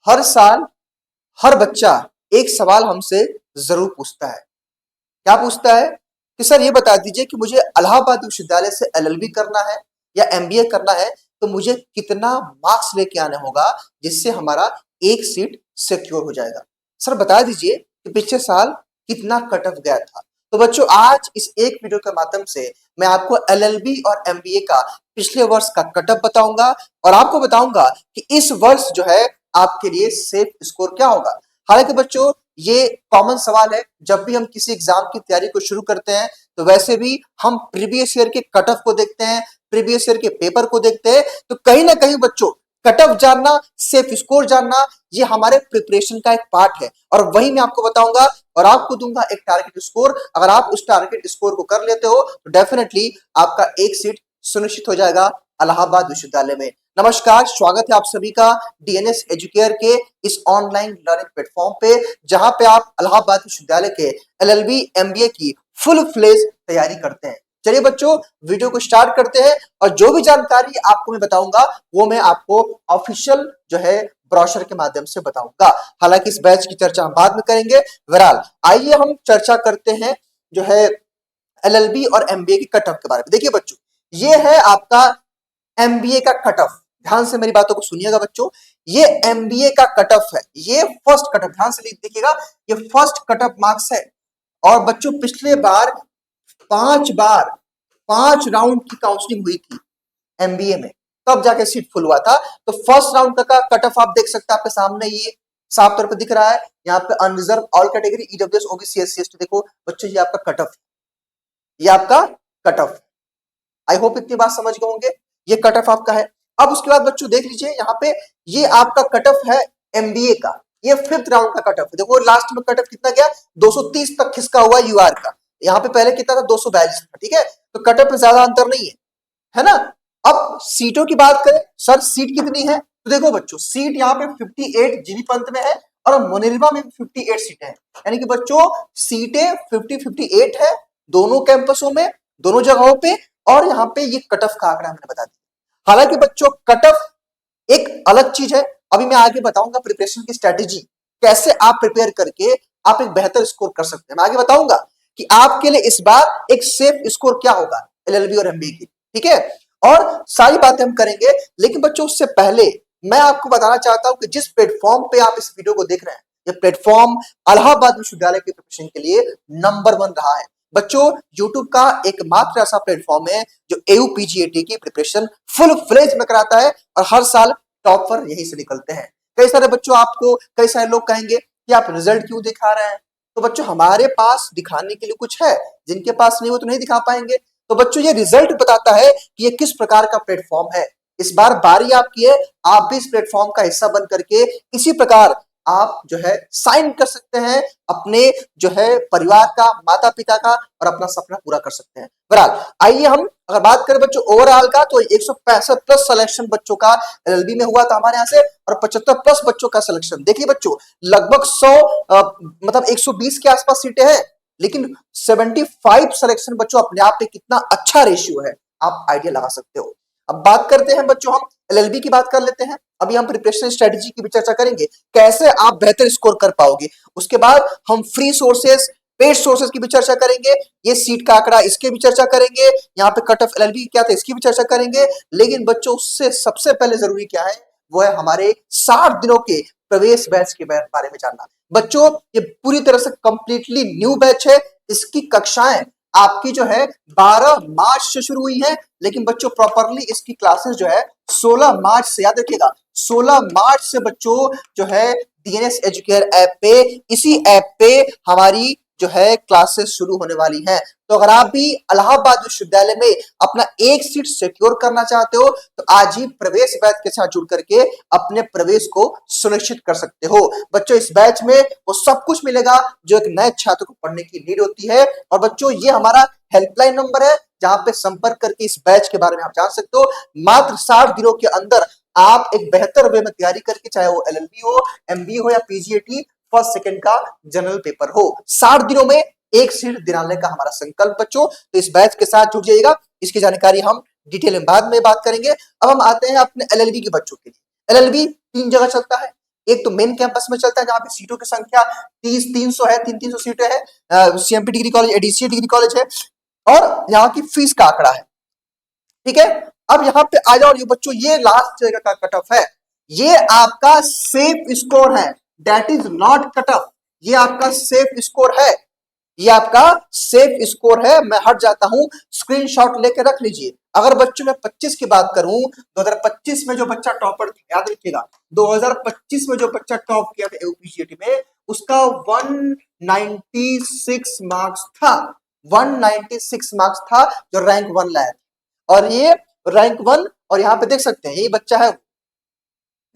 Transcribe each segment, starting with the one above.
हर साल हर बच्चा एक सवाल हमसे जरूर पूछता है। क्या पूछता है कि सर ये बता दीजिए कि मुझे इलाहाबाद विश्वविद्यालय से एलएलबी करना है या एमबीए करना है, तो मुझे कितना मार्क्स लेके आना होगा जिससे हमारा एक सीट सिक्योर हो जाएगा। सर बता दीजिए कि पिछले साल कितना कट ऑफ गया था। तो बच्चों आज इस एक वीडियो के माध्यम से मैं आपको एलएलबी और एमबीए का पिछले वर्ष का कट ऑफ बताऊंगा और आपको बताऊंगा कि इस वर्ष जो है आपके लिए सेफ स्कोर क्या होगा। हालांकि बच्चों ये कॉमन सवाल है, जब भी हम किसी एग्जाम की तैयारी को शुरू करते हैं तो वैसे भी हम प्रीवियस ईयर के कट ऑफ को देखते हैं, प्रीवियस ईयर के पेपर को देखते हैं। तो कहीं ना कहीं बच्चों कट ऑफ जानना, सेफ स्कोर जानना, ये हमारे प्रिपरेशन का एक पार्ट है और वही मैं आपको बताऊंगा और आपको दूंगा एक टारगेट स्कोर। अगर आप उस टारगेट स्कोर को कर लेते हो तो डेफिनेटली आपका एक सीट सुनिश्चित हो जाएगा इलाहाबाद विश्वविद्यालय में। नमस्कार, स्वागत है आप सभी का डीएनएस एजुकेयर के इस ऑनलाइन लर्निंग प्लेटफॉर्म पे, जहां पे आप इलाहाबाद विश्वविद्यालय के एलएलबी एमबीए की फुल फ्लेज तैयारी करते हैं। चलिए बच्चों वीडियो को स्टार्ट करते हैं और जो भी जानकारी आपको मैं बताऊंगा वो मैं आपको ऑफिशियल जो है ब्रोशर के माध्यम से बताऊंगा। हालांकि इस बैच की चर्चा हम बाद में करेंगे। बहरहाल आइए हम चर्चा करते हैं जो है एलएलबी और एमबीए की कट ऑफ के बारे में। देखिए बच्चों, ये है आपका एमबीए का कट ऑफ। ध्यान से मेरी बातों को सुनिएगा बच्चों, ये एमबीए का कट ऑफ है, ये फर्स्ट कट ऑफ। ध्यान से देखिएगा, ये फर्स्ट कट ऑफ मार्क्स है। और बच्चों पिछले बार 5 बार 5 राउंड की काउंसलिंग हुई थी एमबीए में, तब जाके सीट फुल हुआ था। तो फर्स्ट राउंड का कट ऑफ आप देख सकते हैं, आपके सामने ये साफ तौर पर दिख रहा है। यहाँ पे unreserve all category EWS OBC SC ST, देखो बच्चों ये आपका कट ऑफ, ये आपका कट ऑफ। आई होप इतनी बात समझ गए होंगे, ये कट ऑफ आपका है। अब उसके बाद बच्चों देख लीजिए यहाँ पे, ये आपका कट ऑफ है एमबीए का, ये 5th राउंड का कट ऑफ है। देखो लास्ट में कट ऑफ कितना गया, 230 तक खिसका हुआ यूआर का। यहाँ पे पहले कितना था, 242 था। ठीक है, तो कट ऑफ में ज्यादा अंतर नहीं है ना। अब सीटों की बात करें, सर सीट कितनी है, तो देखो बच्चों सीट यहाँ पे 58 जीबी पंत में है और मुनिरबा में 58 सीटें हैं। यानी कि बच्चों सीटें 58 है दोनों कैंपसों में, दोनों जगहों पे। और यहाँ पे ये कट ऑफ का आंकड़ा मैंने बता दिया। हालांकि बच्चों कट ऑफ एक अलग चीज है, अभी मैं आगे बताऊंगा प्रिपरेशन की स्ट्रेटेजी, कैसे आप प्रिपेयर करके आप एक बेहतर स्कोर कर सकते हैं। मैं आगे बताऊंगा कि आपके लिए इस बार एक सेफ स्कोर क्या होगा एलएलबी और एमबीए की। ठीक है, और सारी बातें हम करेंगे, लेकिन बच्चों उससे पहले मैं आपको बताना चाहता हूं कि जिस प्लेटफॉर्म पे आप इस वीडियो को देख रहे हैं, ये प्लेटफॉर्म इलाहाबाद विश्वविद्यालय के प्रिपरेशन के लिए नंबर 1 रहा है। बच्चों YouTube का एकमात्र ऐसा प्लेटफॉर्म है जो एयूपीजीएटी की प्रिपरेशन फुल फ्लेज में कराता है और हर साल टॉपर यहीं से निकलते हैं। कई सारे बच्चों आपको, कई सारे लोग कहेंगे कि आप रिजल्ट क्यों दिखा रहे हैं, तो बच्चों हमारे पास दिखाने के लिए कुछ है, जिनके पास नहीं वो तो नहीं दिखा पाएंगे। तो बच्चों ये रिजल्ट बताता है कि ये किस प्रकार का प्लेटफॉर्म है। इस बार बारी आपकी है, आप भी इस प्लेटफॉर्म का हिस्सा बन करके इसी प्रकार आप जो है साइन कर सकते हैं अपने जो है परिवार का, माता पिता का, और अपना सपना पूरा कर सकते हैं। बहरहाल आइए हम अगर बात करें बच्चों ओवरऑल का, तो 165 प्लस सिलेक्शन बच्चों का एलएलबी में हुआ था हमारे यहाँ से और 75 प्लस बच्चों का सिलेक्शन। देखिए बच्चों लगभग 100 मतलब 120 के आसपास सीटें हैं, लेकिन 75 सिलेक्शन बच्चों अपने आप में कितना अच्छा रेशियो है, आप आइडिया लगा सकते हो। अब बात करते हैं बच्चों, हम एलएलबी की बात कर लेते हैं। अभी हम प्रिपरेशन स्ट्रेटेजी की भी चर्चा करेंगे, कैसे आप बेहतर स्कोर कर पाओगे। उसके बाद हम फ्री सोर्सेस, पेड सोर्सेस की भी चर्चा करेंगे, ये सीट का आंकड़ा इसके भी चर्चा करेंगे, यहाँ पे कट ऑफ एलएलबी क्या था इसकी भी चर्चा करेंगे। लेकिन बच्चों उससे सबसे पहले जरूरी क्या है, वो है हमारे 60 दिनों के प्रवेश बैच के बारे में जानना। बच्चों ये पूरी तरह से कंप्लीटली न्यू बैच है, इसकी कक्षाएं आपकी जो है 12 मार्च से शुरू हुई है, लेकिन बच्चों प्रॉपरली इसकी क्लासेस जो है 16 मार्च से, याद रखिएगा 16 मार्च से बच्चों जो है डीएनएस एजुकेयर ऐप पे, इसी ऐप पे हमारी जो है क्लासेस शुरू होने वाली हैं। तो अगर आप भी इलाहाबाद विश्वविद्यालय में अपना एक सीट सिक्योर करना चाहते हो तो आज ही प्रवेश बैच के साथ जुड़ करके अपने प्रवेश को सुनिश्चित कर सकते हो। बच्चों इस बैच में वो सब कुछ मिलेगा जो एक नए छात्र को पढ़ने की नीड होती है। और बच्चों ये हमारा हेल्पलाइन नंबर है, जहां पे संपर्क करके इस बैच के बारे में आप जान सकते हो। मात्र 60 दिनों के अंदर आप एक बेहतर वे में तैयारी करके, चाहे वो एलएलबी हो, एमबी हो या पीजीएटी फर्स्ट सेकंड का जनरल पेपर हो, 60 दिनों में एक सीट दिलाने का हमारा संकल्प बच्चों। तो इस बैच के साथ जुड़ जाइएगा, इसकी जानकारी हम डिटेल में बाद में बात करेंगे। अब हम आते हैं अपने एलएलबी के बच्चों के लिए। एलएलबी 3 जगह चलता है, एक तो मेन कैंपस में चलता है जहां पे सीटों की संख्या 300 है, 300 सीटें हैं, CMP degree college, ADCA degree college है, और यहाँ की फीस का आंकड़ा है। ठीक है, अब यहाँ पे आ जाओ ये बच्चों, ये लास्ट जगह का कट ऑफ है, ये आपका सेफ स्कोर है, that is not cut off, ये आपका सेफ स्कोर है, ये आपका सेफ स्कोर है। मैं हट जाता हूं, स्क्रीनशॉट लेके रख लीजिए। अगर बच्चों में 25 की बात करूं, 2025 में जो बच्चा टॉपर था, याद रखिएगा 2025 में जो बच्चा टॉप किया था यूपीजीएटी में, उसका 196 मार्क्स था, 196 मार्क्स था, जो रैंक 1 लाया था। और ये रैंक 1, और यहाँ पे देख सकते हैं, यही बच्चा है,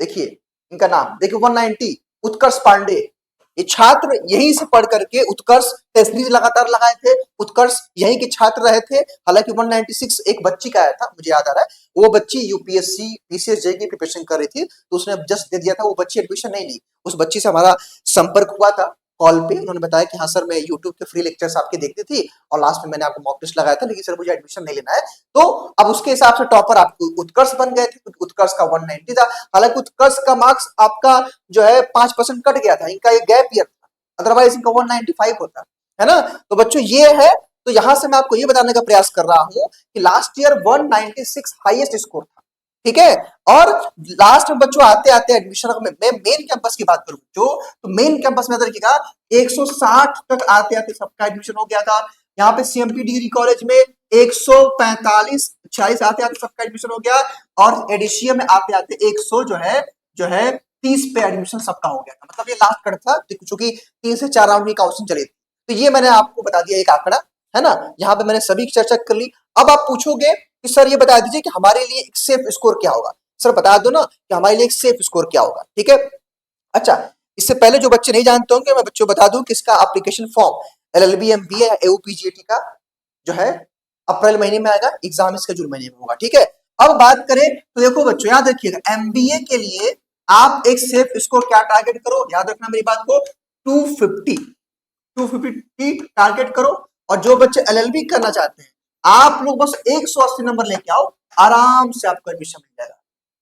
देखिए इनका नाम देखिए, 190, उत्कर्ष पांडे। ये छात्र यहीं से पढ़ करके उत्कर्ष टेस्ट सीरीज लगातार लगाए थे, उत्कर्ष यहीं के छात्र रहे थे। हालांकि 196 एक बच्ची का आया था, मुझे याद आ रहा है, वो बच्ची यूपीएससी पीसीएस जेईई की प्रिपरेशन कर रही थी, तो उसने जस्ट दे दिया था, वो बच्ची एडमिशन नहीं ली। उस बच्ची से हमारा संपर्क हुआ था कॉल पे, उन्होंने बताया कि हाँ सर, मैं यूट्यूब के फ्री लेक्चर्स आपके देखती थी और लास्ट में मैंने आपको मॉक टेस्ट लगाया था, लेकिन सर मुझे एडमिशन नहीं लेना है। तो अब उसके हिसाब से टॉपर आपको उत्कर्ष बन गए थे, उत्कर्ष का 190 था। हालांकि उत्कर्ष का मार्क्स आपका जो है 5% कट गया था, इनका एक गैप ईयर था, अदरवाइज इनका 195 होता है ना। तो बच्चों ये है, तो यहां से मैं आपको ये बताने का प्रयास कर रहा हूं कि लास्ट ईयर 196 हाईएस्ट स्कोर था। ठीक है, और लास्ट में बच्चों आते आते एडमिशन में मैं मेन कैंपस की बात करूं जो, तो मेन कैंपस में देखिएगा 160 तक आते आते सबका एडमिशन हो गया था। यहाँ पे सीएमपी डिग्री कॉलेज में 145 46 आते आते सबका एडमिशन हो गया, और एडिशिया में आते आते 100 जो है 30 पे एडमिशन सबका हो गया था। मतलब ये लास्ट कट था, क्योंकि 3 से 4 राउंड की काउंसलिंग चली थी। तो ये मैंने आपको बता दिया एक आंकड़ा, है ना। यहाँ पे मैंने सभी की चर्चा कर ली। अब आप पूछोगे कि सर ये बता दीजिए कि हमारे लिए एक सेफ स्कोर क्या होगा। सर बता दो ना कि हमारे लिए एक सेफ स्कोर क्या होगा। ठीक है, अच्छा, इससे पहले जो बच्चे नहीं जानते होंगे, मैं बच्चों बता दूं कि इसका एप्लीकेशन फॉर्म एलएलबी एमबीए या एयूपीजीएटी का जो है अप्रैल महीने में आएगा, एग्जाम इसका जून महीने में होगा। ठीक है, अब बात करें तो देखो बच्चों, याद रखिएगा एमबीए के लिए आप एक सेफ स्कोर क्या टारगेट करो, याद रखना मेरी बात को, 250 टारगेट करो। और जो बच्चे एलएलबी करना चाहते हैं, आप लोग बस 180 नंबर लेके आओ, आराम से आपको एडमिशन मिल जाएगा।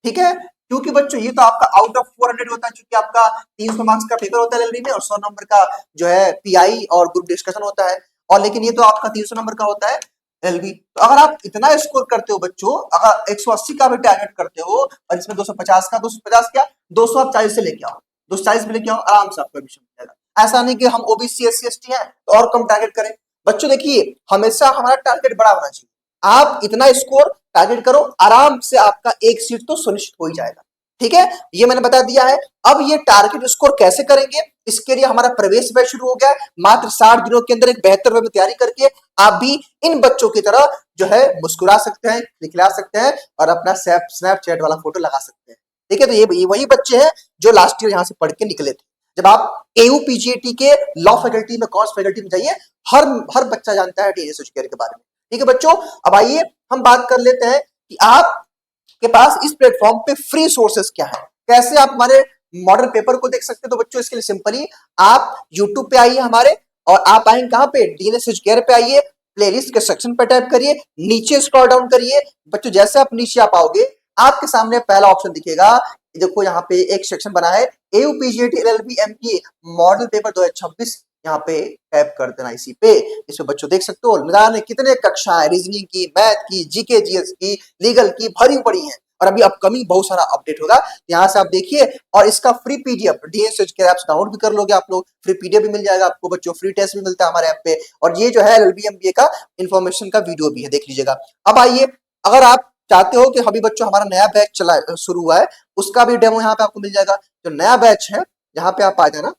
ठीक है, क्योंकि बच्चों ये तो आपका आउट ऑफ 400 होता है, क्योंकि आपका 300 मार्क्स का पेपर होता है एलएलबी में, और 100 नंबर का जो है पीआई और ग्रुप डिस्कशन होता है, और लेकिन ये तो आपका 300 नंबर का होता है एलबी। तो अगर आप इतना स्कोर करते हो बच्चों, अगर 180 का भी टारगेट करते हो, और इसमें 250 का, 250 क्या, 200 आप 40 से लेके आओ, 240 में लेके आओ, आराम से आपको एडमिशन मिल जाएगा। ऐसा नहीं कि हम ओबीसी एससी एसटी हैं तो और कम टारगेट करें। बच्चों देखिए, हमेशा हमारा टारगेट बड़ा होना चाहिए। आप इतना स्कोर टारगेट करो, आराम से आपका एक सीट तो सुनिश्चित हो ही जाएगा। ठीक है, ये मैंने बता दिया है। अब ये टारगेट स्कोर कैसे करेंगे, इसके लिए हमारा प्रवेश बैच शुरू हो गया है। मात्र 60 दिनों के अंदर एक बेहतर वे में तैयारी करके आप भी इन बच्चों की तरह जो है मुस्कुरा सकते हैं, दिखला सकते हैं, और अपना स्नैपचैट वाला फोटो लगा सकते हैं। ठीक है, तो ये वही बच्चे हैं जो लास्ट ईयर यहाँ से पढ़ के निकले थे। जब आप एयूपीजीएटी के लॉ फैकल्टी में, कॉर्स फैकल्टी में जाइए, हर बच्चा जानता है डीएनएस केयर के बारे में। ठीक है बच्चों, अब आइए हम बात कर लेते हैं कि आप के पास इस प्लेटफॉर्म पे फ्री सोर्सेस क्या है, कैसे आप हमारे मॉडल पेपर को देख सकते हैं। तो बच्चों इसके लिए सिंपली आप YouTube पे आइए हमारे, और आप आएंगे कहां पे, डीएनएस केयर पे आइए, प्लेलिस्ट के सेक्शन पे टाइप करिए, नीचे स्क्रॉल डाउन करिए। बच्चों जैसे आप नीचे आ पाओगे, आपके सामने पहला ऑप्शन दिखेगा, देखो यहाँ पे एक सेक्शन बना है एयूपीजीएटी एलएलबी एमबीए मॉडल पेपर 2026, यहाँ पे टैप कर देना इसी पे। इसमें बच्चों देख सकते हो मैदान में कितने कक्षाएं रीजनिंग की, मैथ की, जीके जीएस की, लीगल की भरी पड़ी हैं, और अभी अपकमिंग बहुत सारा अपडेट होगा। यहाँ से आप देखिए, और इसका फ्री पीडीएफ डीएनएस के ऐप्स डाउनलोड भी कर लोगे आप लोग, फ्री पीडीएफ भी मिल जाएगा आपको बच्चों, फ्री टेस्ट भी मिलता है हमारे ऐप पे, और ये जो है एलएलबी एमबीए का इन्फॉर्मेशन का वीडियो भी है, देख लीजिएगा। अब आइए, अगर आप चाहते हो कि अभी बच्चों हमारा नया बैच चला शुरू हुआ है, उसका भी डेमो यहाँ पे आपको मिल जाएगा। जो नया बैच है, यहाँ पे आप आ जाना,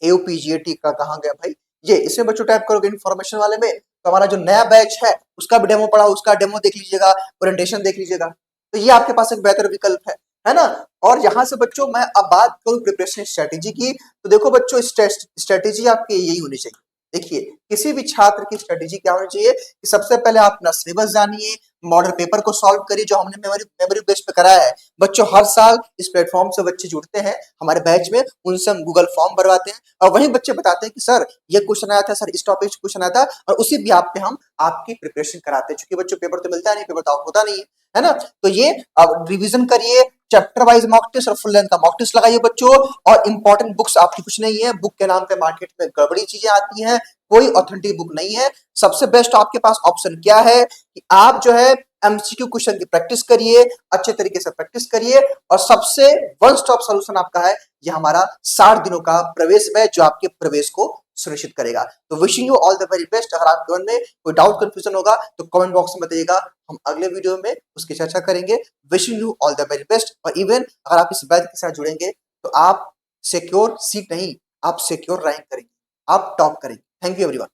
एयूपीजीएटी का कहाँ गया भाई, ये इसमें बच्चों टाइप करोगे इन्फॉर्मेशन वाले में, तो हमारा जो नया बैच है उसका भी डेमो पड़ा, उसका डेमो देख लीजिएगा, ओरिएंटेशन देख लीजिएगा। तो ये आपके पास एक बेहतर विकल्प है ना। और यहाँ से बच्चों मैं अब बात करूँ प्रिपरेशन स्ट्रेटेजी की, तो देखो बच्चों स्ट्रेटेजी आपकी यही होनी चाहिए। देखिए, किसी भी छात्र की स्ट्रेटेजी क्या होनी चाहिए कि सबसे पहले आप अपना सिलेबस जानिए, मॉडल पेपर को सॉल्व करिए जो हमने मेमोरी बेस पे कराया है। बच्चों हर साल इस प्लेटफॉर्म से बच्चे जुड़ते हैं हमारे बैच में, उनसे हम गूगल फॉर्म भरवाते हैं, और वहीं बच्चे बताते हैं कि सर ये क्वेश्चन आया था, सर इस टॉपिक से क्वेश्चन आया था, और उसी भी आप पे हम आपकी प्रिपरेशन कराते हैं। चूंकि बच्चों पेपर तो मिलता नहीं, पेपर तो होता नहीं है ना। तो ये अब रिवीजन करिए, चैप्टर वाइज मॉक टेस्ट और फुल लेंथ का मॉक टेस्ट लगाइए बच्चों। और इंपॉर्टेंट बुक्स आपकी कुछ नहीं है, बुक के नाम पे मार्केट में गड़बड़ी चीजें आती हैं, कोई ऑथेंटिक बुक नहीं है। सबसे बेस्ट आपके पास ऑप्शन क्या है कि आप जो है एमसीक्यू क्वेश्चन की प्रैक्टिस करिए, अच्छे तरीके से प्रैक्टिस करिए, और सबसे वन स्टॉप सॉल्यूशन आपका है ये हमारा 60 दिनों का प्रवेश बैच जो आपके प्रवेश को सुनिश्चित करेगा। तो wishing you all the very best. अगर आपके मन में कोई डाउट कंफ्यूजन होगा तो कमेंट बॉक्स में बताइएगा, हम अगले वीडियो में उसकी चर्चा करेंगे। Wishing you all the very best. और इवन अगर आप इस बैच के साथ जुड़ेंगे तो आप सिक्योर सीट नहीं, आप सिक्योर रैंक करेंगे, आप टॉप करेंगे। Thank you everyone.